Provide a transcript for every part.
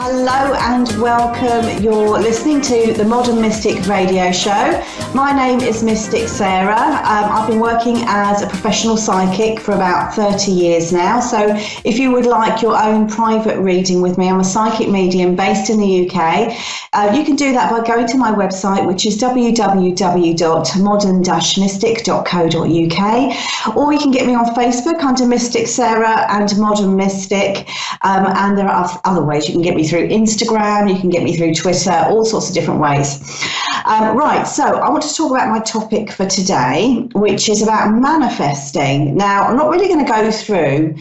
Hello and welcome. You're listening to the Modern Mystic radio show. My name is Mystic Saira. I've been working as a professional psychic for about 30 years now. So if you would like your own private reading with me, I'm a psychic medium based in the UK. You can do that by going to my website, which is www.modern-mystic.co.uk, or you can get me on Facebook under Mystic Saira and Modern Mystic. And there are other ways you can get me through Instagram, you can get me through Twitter, all sorts of different ways. Right, so I want to talk about my topic for today, which is about manifesting. Now, I'm not really going to go through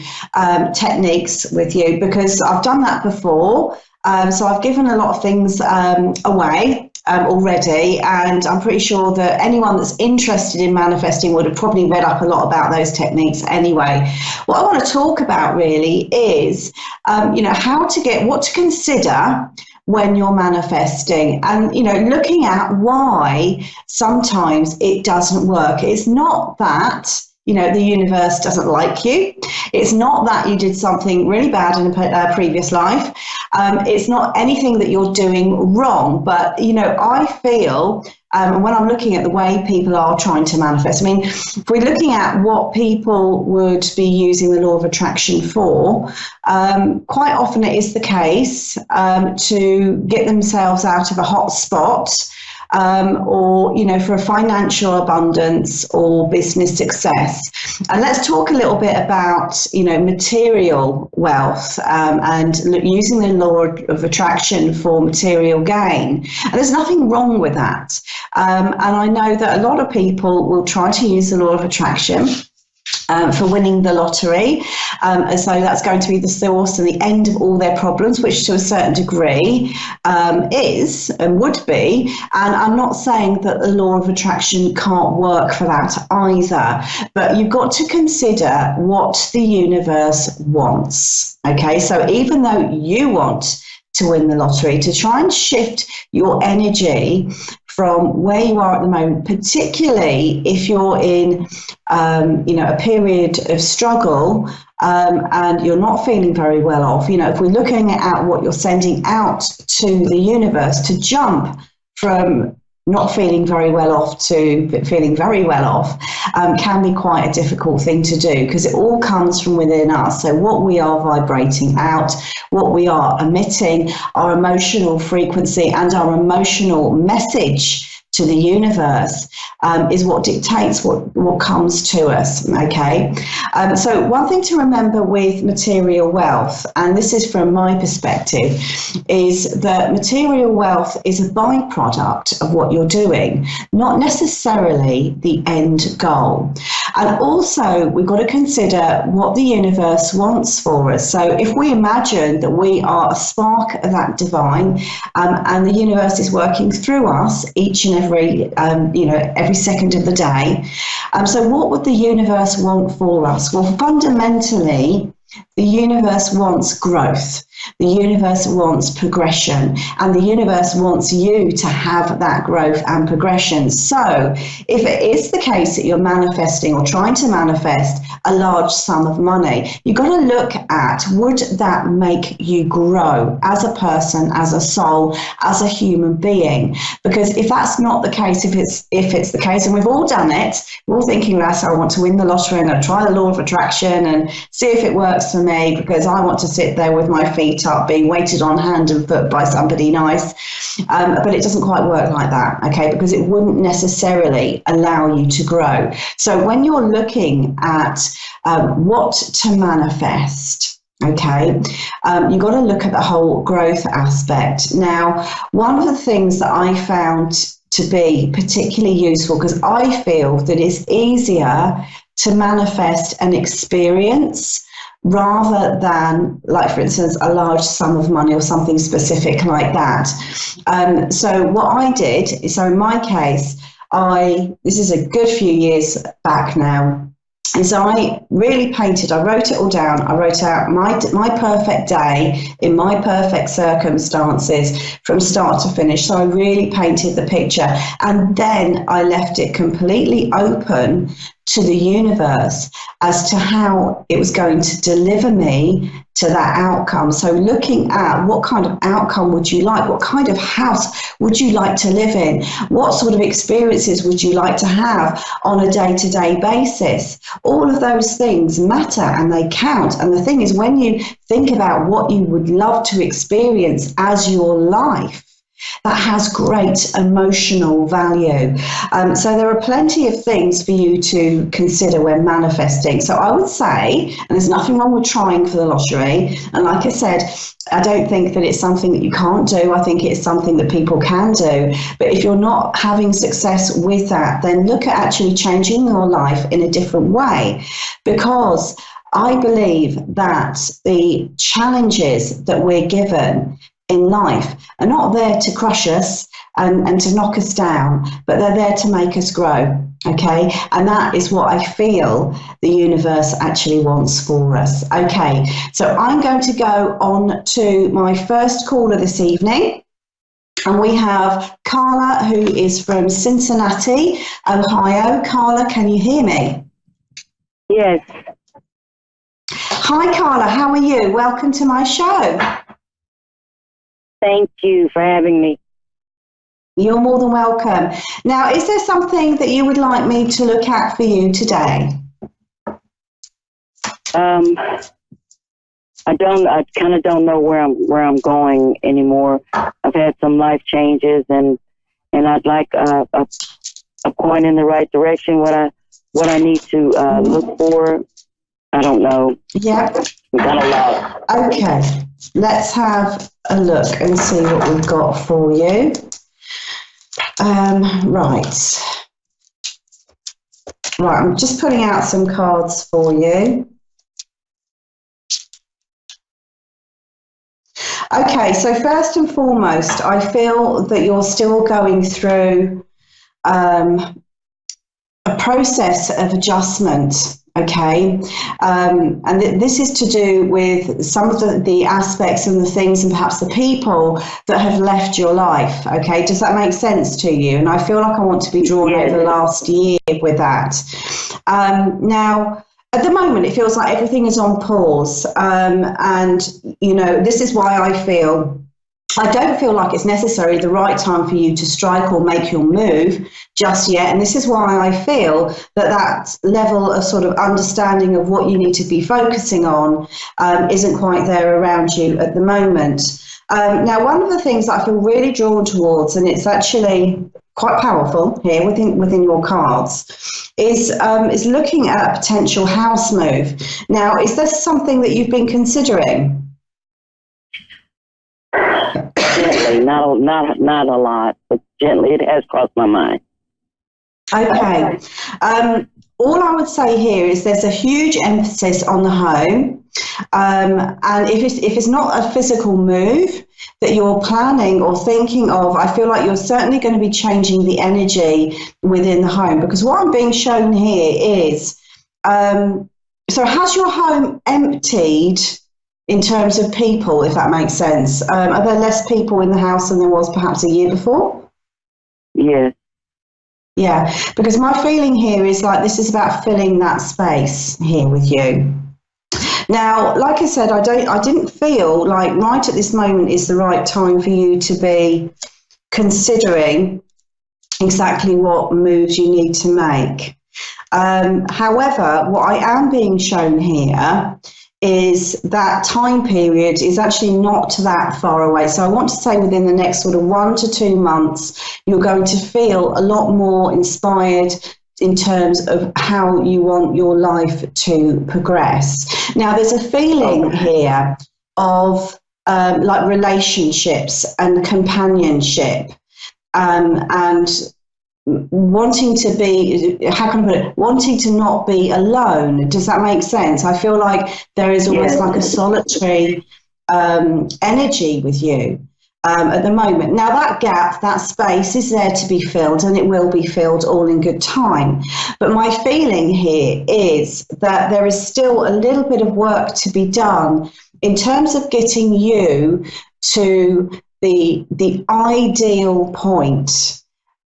techniques with you because I've done that before. So I've given a lot of things away already, and I'm pretty sure that anyone that's interested in manifesting would have probably read up a lot about those techniques anyway. What I want to talk about really is, what to consider when you're manifesting, and looking at why sometimes it doesn't work. It's not that the universe doesn't like you. It's not that you did something really bad in a previous life. It's not anything that you're doing wrong. But, I feel when I'm looking at the way people are trying to manifest, if we're looking at what people would be using the law of attraction for, quite often it is the case to get themselves out of a hot spot, or for a financial abundance or business success. And let's talk a little bit about material wealth, and using the law of attraction for material gain. And there's nothing wrong with that. And I know that a lot of people will try to use the law of attraction for winning the lottery, as though that's going to be the source and the end of all their problems, which to a certain degree is and would be. And I'm not saying that the law of attraction can't work for that either, but you've got to consider what the universe wants. Okay, so even though you want to win the lottery, to try and shift your energy from where you are at the moment, particularly if you're in, a period of struggle, and you're not feeling very well off. If we're looking at what you're sending out to the universe, to jump from not feeling very well off to feeling very well off can be quite a difficult thing to do, because it all comes from within us. So what we are vibrating out, what we are emitting, our emotional frequency and our emotional message to the universe is what dictates what comes to us. Okay, so one thing to remember with material wealth, and this is from my perspective, is that material wealth is a byproduct of what you're doing, not necessarily the end goal. And also we've got to consider what the universe wants for us. So if we imagine that we are a spark of that divine, and the universe is working through us each and every second of the day. So what would the universe want for us? Well, fundamentally, the universe wants growth. The universe wants progression, and the universe wants you to have that growth and progression. So if it is the case that you're manifesting or trying to manifest a large sum of money, you've got to look at, would that make you grow as a person, as a soul, as a human being? Because if that's not the case, if it's the case, and we've all done it, we're all thinking, I want to win the lottery, I'm going to try the law of attraction and see if it works for me, because I want to sit there with my feet up being waited on hand and foot by somebody nice, but it doesn't quite work like that, okay, because it wouldn't necessarily allow you to grow. So when you're looking at what to manifest, okay, you've got to look at the whole growth aspect. Now, one of the things that I found to be particularly useful, because I feel that it's easier to manifest an experience rather than, like, for instance, a large sum of money or something specific like that. So what I did, so in my case, this is a good few years back now, and so I really painted, I wrote it all down. I wrote out my perfect day in my perfect circumstances from start to finish. So I really painted the picture, and then I left it completely open to the universe as to how it was going to deliver me to that outcome. So looking at what kind of outcome would you like? What kind of house would you like to live in? What sort of experiences would you like to have on a day-to-day basis? All of those things matter and they count. And the thing is, when you think about what you would love to experience as your life, that has great emotional value. So there are plenty of things for you to consider when manifesting. So I would say, and there's nothing wrong with trying for the lottery. And like I said, I don't think that it's something that you can't do. I think it's something that people can do. But if you're not having success with that, then look at actually changing your life in a different way. Because I believe that the challenges that we're given in life are not there to crush us and to knock us down, but they're there to make us grow. Okay, and that is what I feel the universe actually wants for us. Okay, so I'm going to go on to my first caller this evening, and we have Carla, who is from Cincinnati, Ohio. Carla, can you hear me? Yes. Hi Carla, how are you? Welcome to my show. Thank you for having me. You're more than welcome. Now, is there something that you would like me to look at for you today? I kind of don't know where I'm going anymore. I've had some life changes, and I'd like a point in the right direction. What I need to look for. I don't know. Yeah. I'm kind of lost. Okay. Let's have a look and see what we've got for you. Right, I'm just putting out some cards for you. Okay, so first and foremost, I feel that you're still going through a process of adjustment. Okay, and this is to do with some of the aspects and the things and perhaps the people that have left your life. Okay, does that make sense to you? And I feel like I want to be drawn over the last year with that. Now, at the moment, it feels like everything is on pause, and you know, this is why I don't feel like it's necessarily the right time for you to strike or make your move just yet. And this is why I feel that level of sort of understanding of what you need to be focusing on isn't quite there around you at the moment. Now, one of the things that I feel really drawn towards, and it's actually quite powerful here within your cards, is looking at a potential house move. Now, is this something that you've been considering? Gently, not a lot, but gently it has crossed my mind. Okay. All I would say here is there's a huge emphasis on the home, and if it's not a physical move that you're planning or thinking of, I feel like you're certainly going to be changing the energy within the home, because what I'm being shown here is, so has your home emptied in terms of people, if that makes sense? Are there less people in the house than there was perhaps a year before? Yes. Yeah, because my feeling here is like this is about filling that space here with you. Now, like I said, I didn't feel like right at this moment is the right time for you to be considering exactly what moves you need to make. However, what I am being shown here is that time period is actually not that far away. So I want to say within the next sort of 1 to 2 months, you're going to feel a lot more inspired in terms of how you want your life to progress. Now, there's a feeling here of like relationships and companionship, and wanting to be, how can I put it, wanting to not be alone. Does that make sense? I feel like there is almost like a solitary energy with you at the moment. Now that gap, that space is there to be filled, and it will be filled all in good time. But my feeling here is that there is still a little bit of work to be done in terms of getting you to the ideal point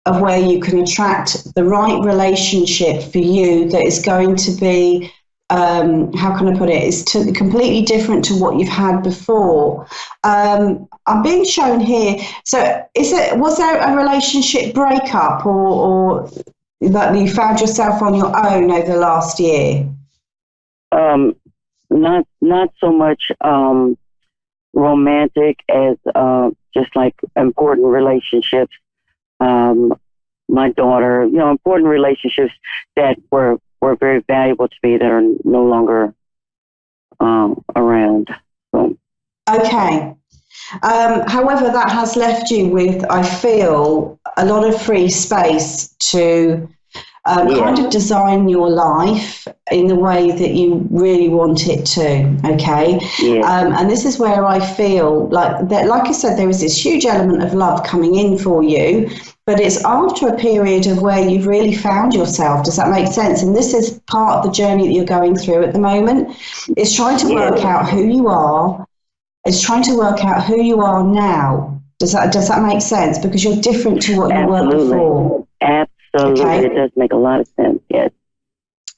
of where you can attract the right relationship for you that is going to be how can I put it? It's completely different to what you've had before. I'm being shown here. So, was there a relationship breakup, or that you found yourself on your own over the last year? Not so much romantic as just like important relationships. My daughter, important relationships that were very valuable to me that are no longer around. So. Okay. However, that has left you with, I feel, a lot of free space to kind of design your life in the way that you really want it to, okay? Yeah. And this is where I feel like that, like I said, there is this huge element of love coming in for you, but it's after a period of where you've really found yourself. Does that make sense? And this is part of the journey that you're going through at the moment. It's trying to work out who you are. It's trying to work out who you are now. Does that make sense? Because you're different to what you were before. Absolutely. Okay. It does make a lot of sense, yes.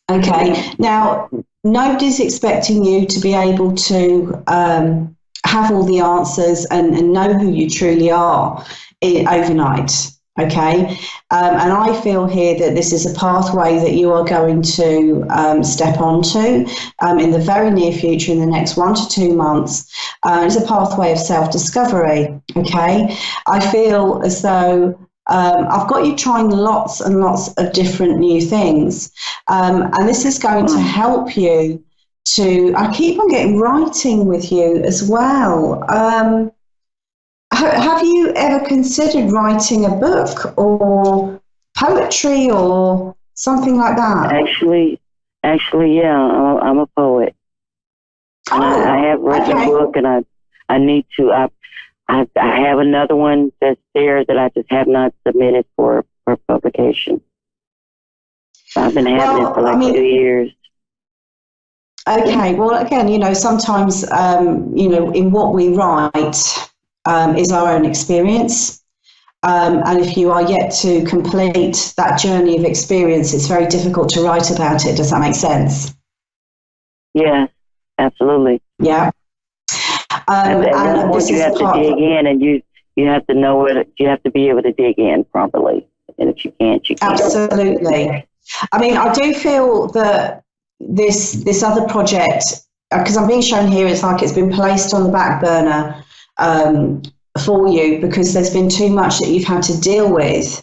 Okay. Now, nobody's expecting you to be able to have all the answers and know who you truly are overnight. Okay. And I feel here that this is a pathway that you are going to step onto in the very near future, in the next 1 to 2 months. It's a pathway of self-discovery. Okay. I feel as though I've got you trying lots and lots of different new things. And this is going to help you to, I keep on getting writing with you as well. Have you ever considered writing a book or poetry or something like that? Actually, yeah, I'm a poet. I have written a book, and I need to. I have another one that's there that I just have not submitted for publication. I've been having it for 2 years. Okay, well, again, sometimes, in what we write is our own experience. And if you are yet to complete that journey of experience, it's very difficult to write about it. Does that make sense? Yeah, absolutely. Yeah. And this you have to dig in, and you have to know it. You have to be able to dig in properly. And if you can't, you can't. Absolutely. I mean, I do feel that this other project, because I'm being shown here, it's like it's been placed on the back burner for you because there's been too much that you've had to deal with.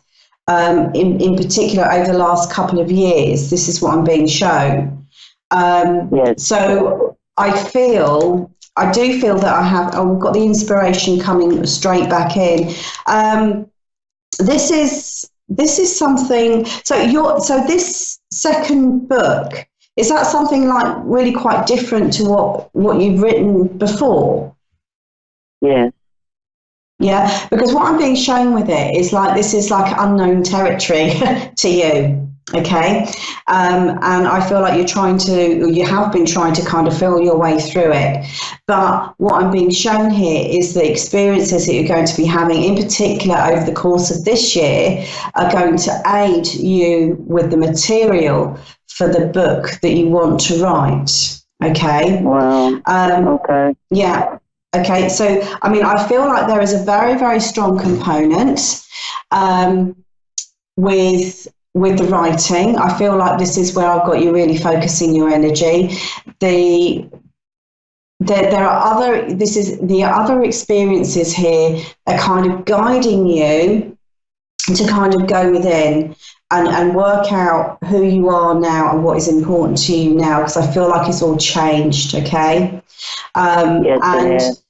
In particular, over the last couple of years, this is what I'm being shown. Yes. So I do feel that I've got the inspiration coming straight back in. This is something. So this second book, is that something like really quite different to what you've written before? Yes. Yeah, because what I'm being shown with it is like this is like unknown territory to you. Okay, and I feel like you have been trying to kind of feel your way through it. But what I'm being shown here is the experiences that you're going to be having, in particular over the course of this year, are going to aid you with the material for the book that you want to write. Okay. Wow. Okay. Yeah. Okay. So, I mean, I feel like there is a very, very strong component with the writing. I feel like this is where I've got you really focusing your energy. The other experiences here are kind of guiding you to kind of go within and work out who you are now and what is important to you now, because I feel like it's all changed. Okay. Yes,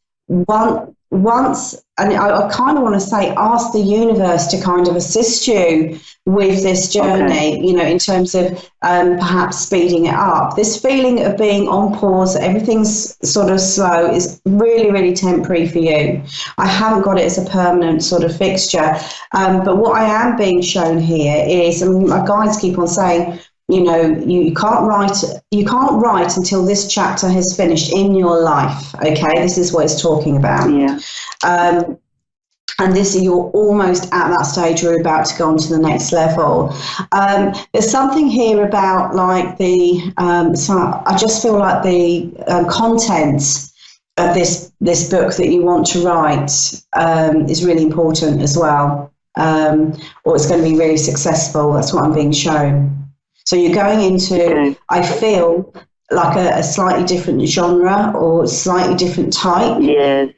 once, and I kind of want to say, ask the universe to kind of assist you with this journey, in terms of perhaps speeding it up. This feeling of being on pause, everything's sort of slow, is really, really temporary for you. I haven't got it as a permanent sort of fixture. But what I am being shown here is, and my guides keep on saying, you can't write until this chapter has finished in your life. Okay, this is what it's talking about. Yeah. and you're almost at that stage where you're about to go on to the next level. There's something here about like so I just feel like the content of this book that you want to write is really important as well, or it's going to be really successful. That's what I'm being shown. So you're going into, I feel, like a slightly different genre or slightly different type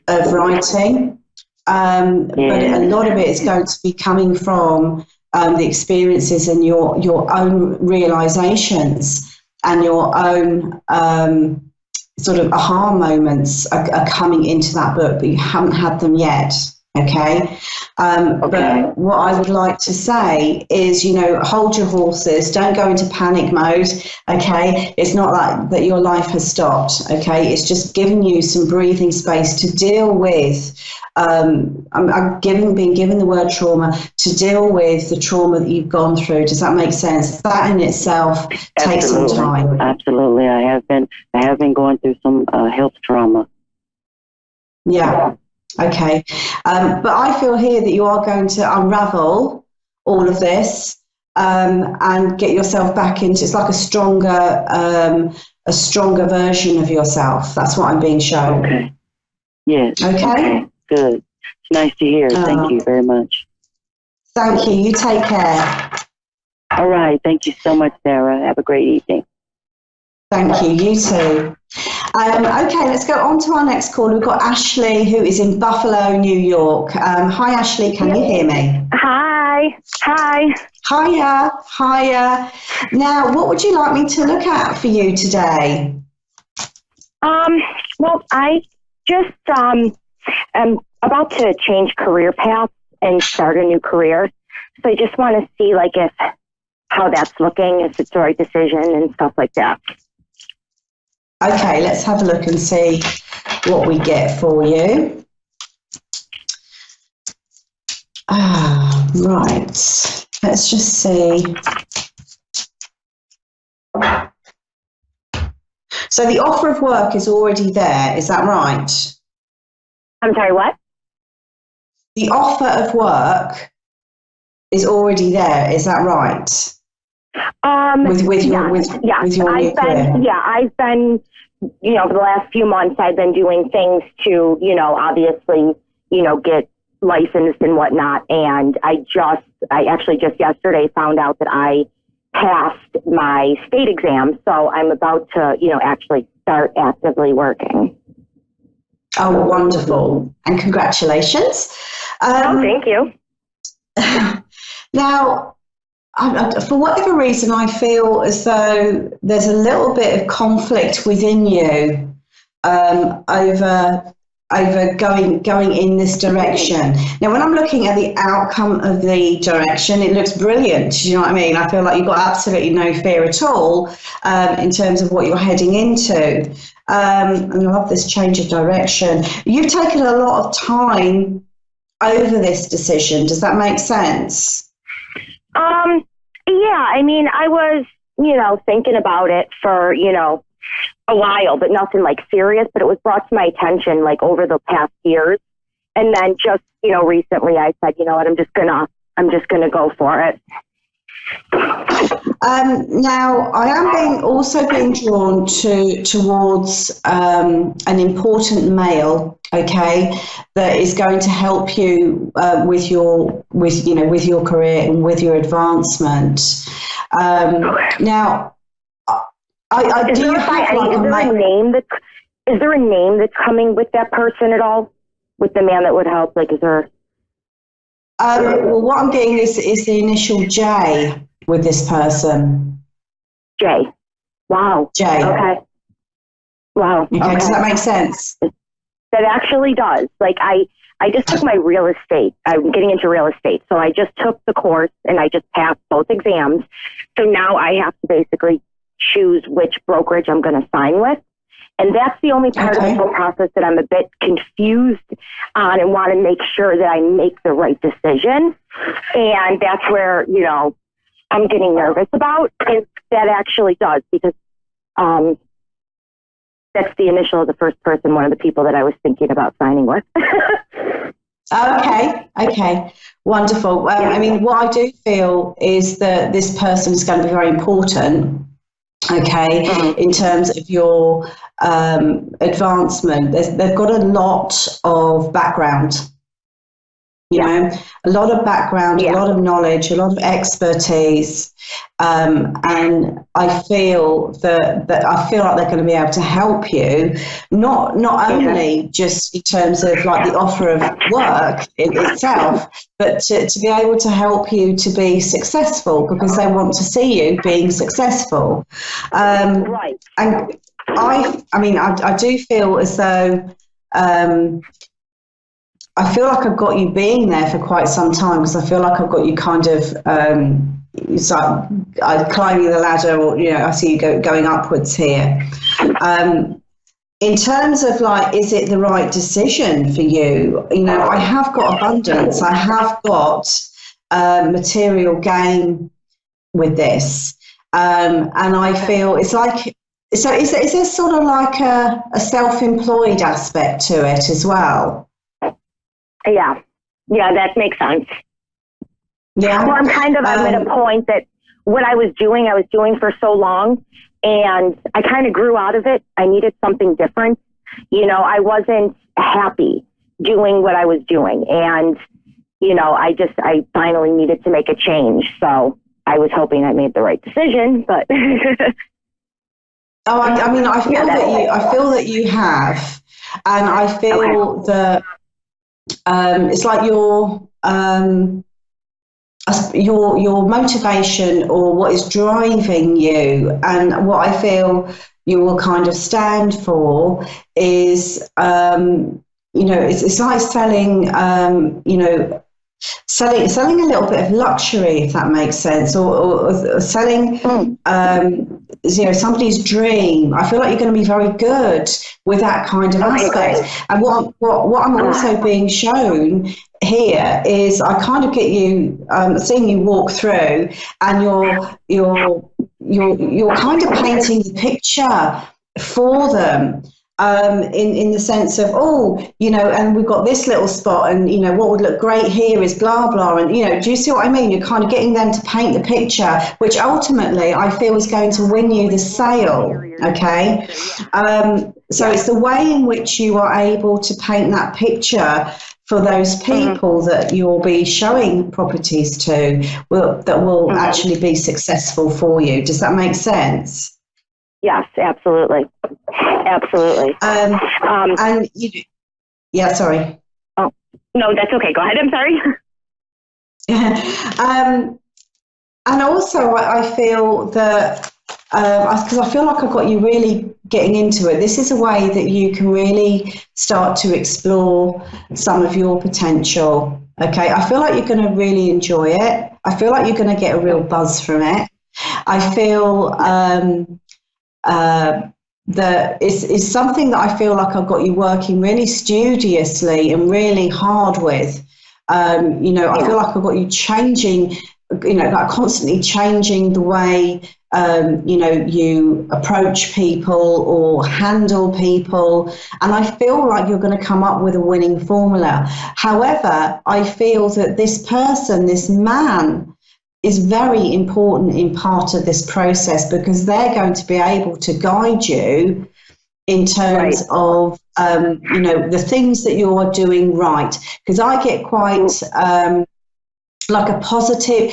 of writing. But a lot of it is going to be coming from the experiences and your own realizations and your own sort of aha moments are coming into that book, but you haven't had them yet. Okay. But what I would like to say is, hold your horses, don't go into panic mode. Okay. It's not like that your life has stopped. Okay. It's just giving you some breathing space to deal with. I'm being given the word trauma, to deal with the trauma that you've gone through. Does that make sense? That in itself takes some time. Absolutely. I have been going through some health trauma. Yeah. Okay. But I feel here that you are going to unravel all of this and get yourself back into, it's like a stronger version of yourself. That's what I'm being shown. Okay. Yes. Okay. Good. It's nice to hear. Thank you very much. Thank you. You take care. All right. Thank you so much, Sarah. Have a great evening. Thank you. You too. Okay, let's go on to our next call. We've got Ashley, who is in Buffalo, New York. Hi, Ashley. Can you hear me? Hi. Hiya. Now, what would you like me to look at for you today? Well, I just am about to change career paths and start a new career. So I just want to see, how that's looking, if it's the right decision and stuff like that. Okay, let's have a look and see what we get for you. Right. Let's just see. So the offer of work is already there, is that right? I'm sorry, what? The offer of work is already there, is that right? With your new career. I've been, for the last few months, I've been doing things to, obviously, get licensed and whatnot. And I actually just yesterday found out that I passed my state exam. So I'm about to, actually start actively working. Oh, wonderful. And congratulations. Thank you. Now, for whatever reason, I feel as though there's a little bit of conflict within you over going in this direction. Now, when I'm looking at the outcome of the direction, it looks brilliant. Do you know what I mean? I feel like you've got absolutely no fear at all in terms of what you're heading into. And I love this change of direction. You've taken a lot of time over this decision. Does that make sense? Yeah, I mean, I was, thinking about it for, a while, but nothing serious, but it was brought to my attention over the past years. And then just, recently I said, you know what, I'm just gonna go for it. Now, I am also being drawn towards an important male, okay, that is going to help you with your career and with your advancement. Now, is there a name that's coming with that person at all? With the man that would help? Is there? Well, what I'm getting is the initial J with this person. J. Wow. J. Okay. Wow. Okay. Does that make sense? That actually does. I just took my real estate. I'm getting into real estate. So I just took the course and I just passed both exams. So now I have to basically choose which brokerage I'm going to sign with. And that's the only part of the whole process that I'm a bit confused on and want to make sure that I make the right decision. And that's where, I'm getting nervous about. And that actually does, because that's the initial of the first person, one of the people that I was thinking about signing with. Okay, wonderful. I mean, what I do feel is that this person is going to be very important, okay, in terms of your advancement. They've got a lot of background. You know, a lot of background, a lot of knowledge, a lot of expertise, and I feel that I feel like they're going to be able to help you, not only just in terms of like the offer of work in itself, but to be able to help you to be successful because they want to see you being successful. Right. And I mean, I do feel as though. I feel like I've got you being there for quite some time because I feel like I've got you kind of it's like climbing the ladder, or I see you going upwards here. In terms of like, is it the right decision for you? I have got abundance. I have got material gain with this, and I feel it's like. So is there sort of like a self-employed aspect to it as well? Yeah, that makes sense. Yeah. Well, I'm at a point that what I was doing for so long, and I kind of grew out of it. I needed something different. I wasn't happy doing what I was doing, and I finally needed to make a change. So I was hoping I made the right decision, but. I mean, I feel that you have, and I feel that. It's like your motivation or what is driving you, and what I feel you will kind of stand for is, it's like selling, selling a little bit of luxury, if that makes sense, or selling somebody's dream. I feel like you're going to be very good with that kind of aspect. And what I'm also being shown here is I kind of get you seeing you walk through, and you're kind of painting the picture for them. In the sense of, and we've got this little spot, and what would look great here is blah blah, and do you see what I mean? You're kind of getting them to paint the picture, which ultimately I feel is going to win you the sale. Okay, so it's the way in which you are able to paint that picture for those people that you'll be showing properties to, that will actually be successful for you. Does that make sense? Yes, absolutely. Absolutely. And yeah, sorry. Oh, no, that's okay. Go ahead. I'm sorry. And also I feel that, because I feel like I've got you really getting into it, this is a way that you can really start to explore some of your potential. Okay. I feel like you're going to really enjoy it. I feel like you're going to get a real buzz from it. I feel, that is something that I feel like I've got you working really studiously and really hard with. I feel like I've got you changing, like constantly changing the way, you approach people or handle people. And I feel like you're going to come up with a winning formula. However, I feel that this person, this man, is very important in part of this process, because they're going to be able to guide you in terms of, the things that you're doing right. Because I get quite like a positive,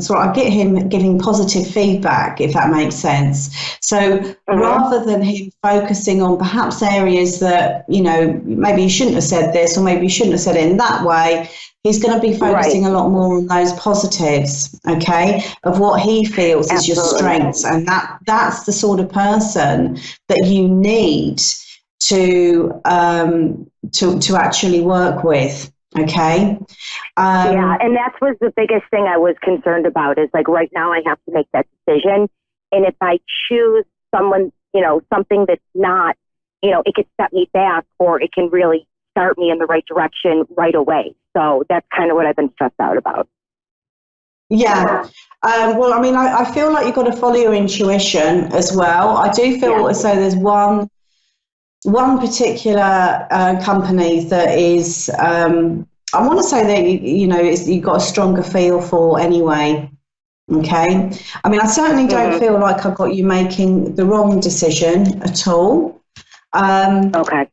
so I get him giving positive feedback, if that makes sense. So rather than him focusing on perhaps areas that, maybe you shouldn't have said this, or maybe you shouldn't have said it in that way, he's going to be focusing a lot more on those positives, okay, of what he feels is your strengths. And that's the sort of person that you need to actually work with, okay? And that was the biggest thing I was concerned about, is like right now I have to make that decision. And if I choose someone, something that's not, it could set me back, or it can really start me in the right direction right away. So that's kind of what I've been stressed out about. Yeah. Well, I mean, I feel like you've got to follow your intuition as well. I do feel as though there's one one particular company that is, I want to say that, you've got a stronger feel for anyway. Okay. I mean, I certainly don't feel like I've got you making the wrong decision at all. Okay.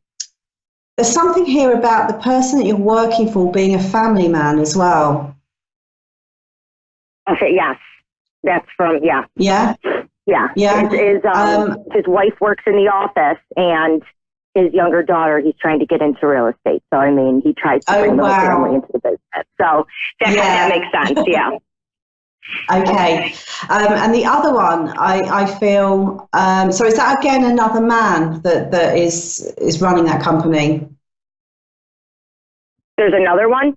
There's something here about the person that you're working for being a family man as well. Okay, yes. That's from, yeah. Yeah? Yeah. His wife works in the office, and his younger daughter, he's trying to get into real estate. So, I mean, he tries to bring the whole family into the business. So that makes sense, yeah. Okay. And the other one, I feel, so is that again another man that is running that company? There's another one?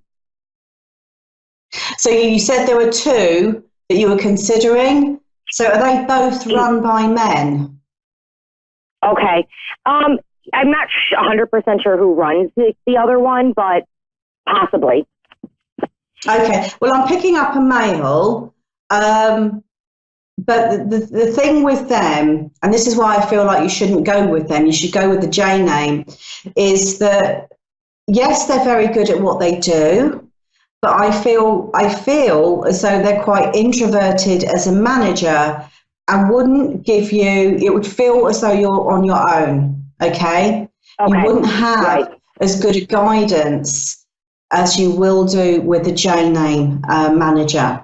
So you said there were two that you were considering. So are they both run by men? Okay. I'm not 100% sure who runs the other one, but possibly. Okay. Well, I'm picking up a male. But the thing with them, and this is why I feel like you shouldn't go with them, you should go with the J name, is that, yes, they're very good at what they do, but I feel as though they're quite introverted as a manager and wouldn't give you, it would feel as though you're on your own, okay? You wouldn't have as good a guidance as you will do with the J name manager.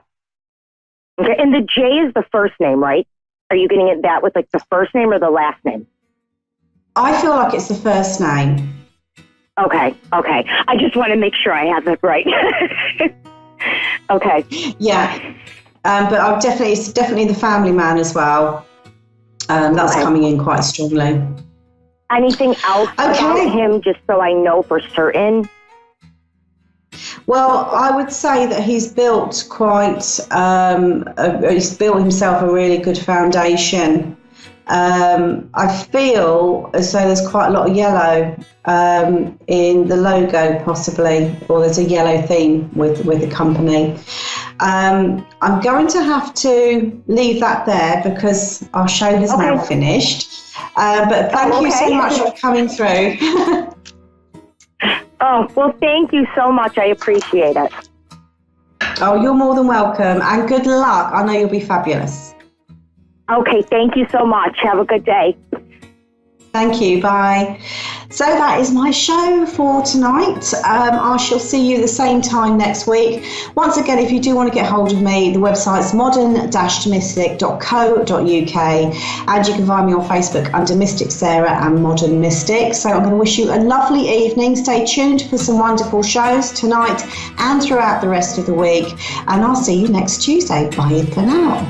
Okay, and the J is the first name, right? Are you getting at that with like the first name or the last name? I feel like it's the first name. Okay. I just want to make sure I have that right. Okay. Yeah, but it's definitely the family man as well. That's coming in quite strongly. Anything else about him, just so I know for certain? Well, I would say that he's built he's built himself a really good foundation. I feel as though there's quite a lot of yellow in the logo, possibly, or there's a yellow theme with the company. I'm going to have to leave that there because our show has now finished. But thank you so much for coming through. Oh, well, thank you so much. I appreciate it. Oh, you're more than welcome. And good luck. I know you'll be fabulous. Okay, thank you so much. Have a good day. Thank you. Bye. So that is my show for tonight. I shall see you the same time next week. Once again, if you do want to get hold of me, the website's modern-mystic.co.uk, and you can find me on Facebook under Mystic Saira and Modern Mystic. So I'm going to wish you a lovely evening. Stay tuned for some wonderful shows tonight and throughout the rest of the week. And I'll see you next Tuesday. Bye for now.